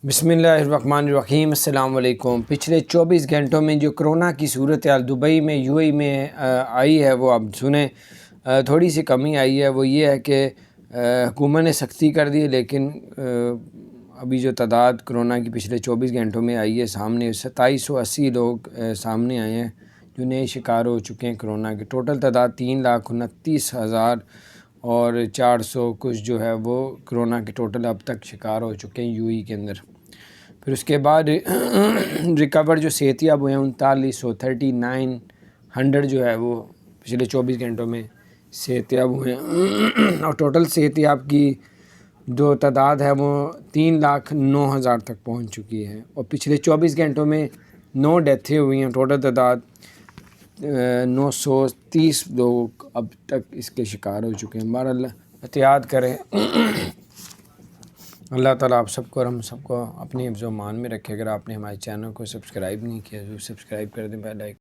बिस्मिल्लाहिर्रहमानिर्रहीम। अस्सलाम वालेकुम। पिछले 24 घंटों में जो कोरोना की सूरत हाल दुबई में यूएई में आई है वो आप सुने। थोड़ी सी कमी आई है, वो ये है कि हुकूमत ने सख्ती कर दी, लेकिन अभी जो तादाद कोरोना की पिछले 24 घंटों में आई है सामने 2780 लोग सामने आए हैं जो नए शिकार हो चुके हैं कोरोना के। टोटल तादाद 3,29,000 और 400 कुछ जो है वो कोरोना के टोटल अब तक शिकार हो चुके हैं यूएई के अंदर। फिर उसके बाद रिकवर जो सेहतियाब हुए हैं 3900 जो है वो पिछले 24 घंटों में सेहतियाब हुए हैं और टोटल सेहतियाब की जो तादाद है वो 3,09,000 तक पहुंच चुकी है। और पिछले 24 घंटों में 9 डेथें हुई हैं। टोटल तादाद 930 लोग अब तक इसके शिकार हो चुके हैं। बहरहाल एहतियात करें। अल्लाह ताला आप सबको और हम सबको अपनी हिफ्ज़-ओ-मान में रखे। अगर आपने हमारे चैनल को सब्सक्राइब नहीं किया तो सब्सक्राइब कर दें, बेल आइकन